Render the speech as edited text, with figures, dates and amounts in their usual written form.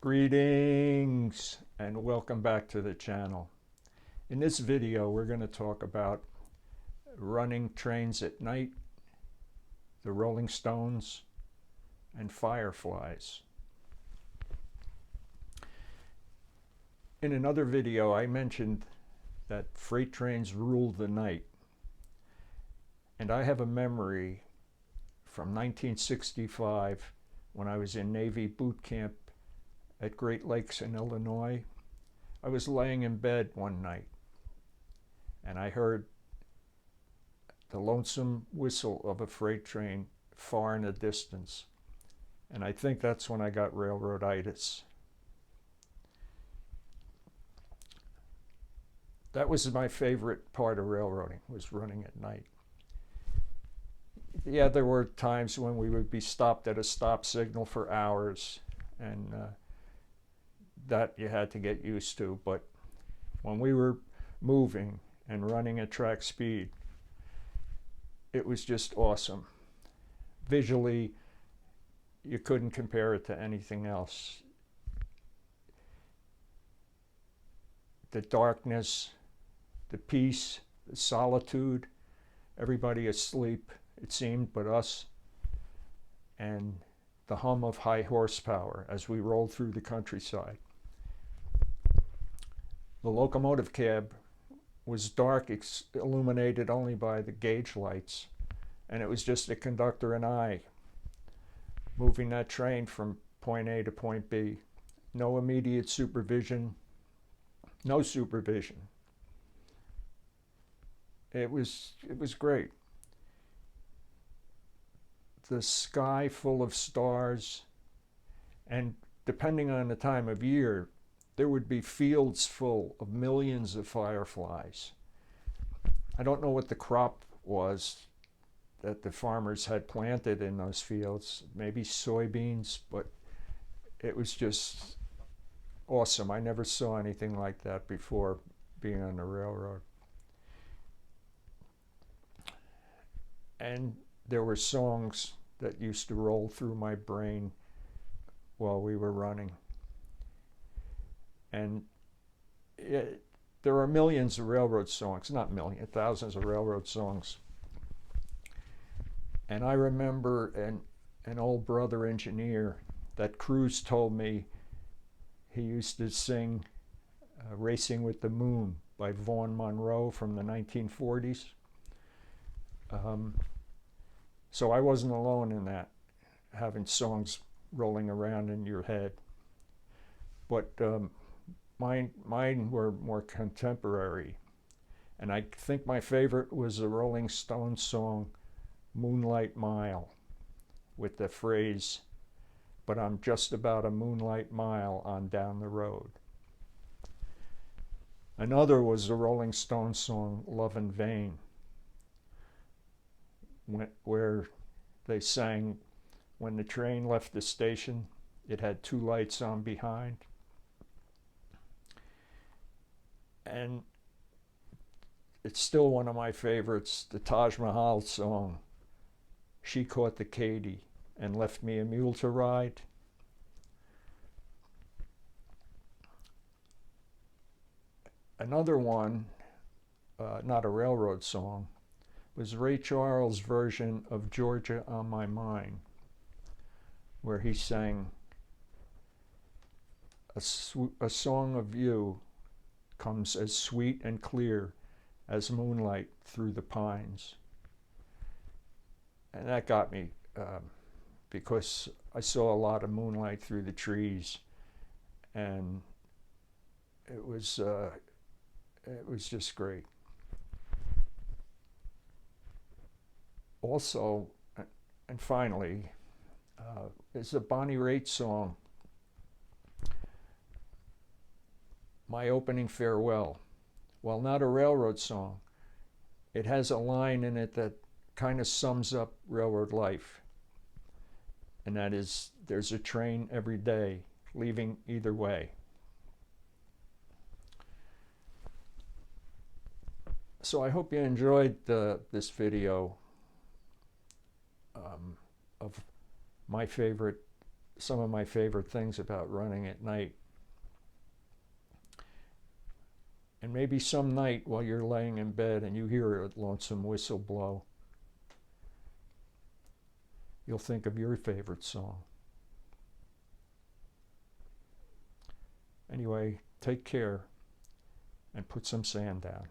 Greetings and welcome back to the channel. In this video we're going to talk about running trains at night, the Rolling Stones, and fireflies. In another video I mentioned that freight trains rule the night, and I have a memory from 1965 when I was in Navy boot camp at Great Lakes in Illinois. I was laying in bed one night and I heard the lonesome whistle of a freight train far in the distance, and I think that's when I got railroaditis. That was my favorite part of railroading, was running at night. Yeah, there were times when we would be stopped at a stop signal for hours, and that you had to get used to. But when we were moving and running at track speed, it was just awesome. Visually, you couldn't compare it to anything else. The darkness, the peace, the solitude, everybody asleep, it seemed, but us, and the hum of high horsepower as we rolled through the countryside. The locomotive cab was dark, illuminated only by the gauge lights, and it was just the conductor and I moving that train from point A to point B. No immediate supervision, no supervision. It was great. The sky full of stars, and depending on the time of year, there would be fields full of millions of fireflies. I don't know what the crop was that the farmers had planted in those fields, maybe soybeans, but it was just awesome. I never saw anything like that before being on the railroad. And there were songs that used to roll through my brain while we were running. And there are millions of railroad songs, not millions, thousands of railroad songs. And I remember an old brother engineer that Cruz told me he used to sing Racing with the Moon by Vaughn Monroe from the 1940s. So I wasn't alone in that, having songs rolling around in your head. But mine were more contemporary. And I think my favorite was the Rolling Stones song, Moonlight Mile, with the phrase, "But I'm just about a moonlight mile on down the road." Another was the Rolling Stones song, Love in Vain, where they sang, when the train left the station, it had two lights on behind. And it's still one of my favorites, the Taj Mahal song, She Caught the Katy and Left Me a Mule to Ride. Another one, not a railroad song, was Ray Charles' version of Georgia on My Mind, where he sang, a song of you comes as sweet and clear as moonlight through the pines. And that got me, because I saw a lot of moonlight through the trees, and it was just great. Also, and finally, is a Bonnie Raitt song, My Opening Farewell. While not a railroad song, it has a line in it that kind of sums up railroad life. And that is, there's a train every day leaving either way. So I hope you enjoyed this video of my favorite some of my favorite things about running at night. And maybe some night while you're laying in bed and you hear a lonesome whistle blow, you'll think of your favorite song. Anyway, take care and put some sand down.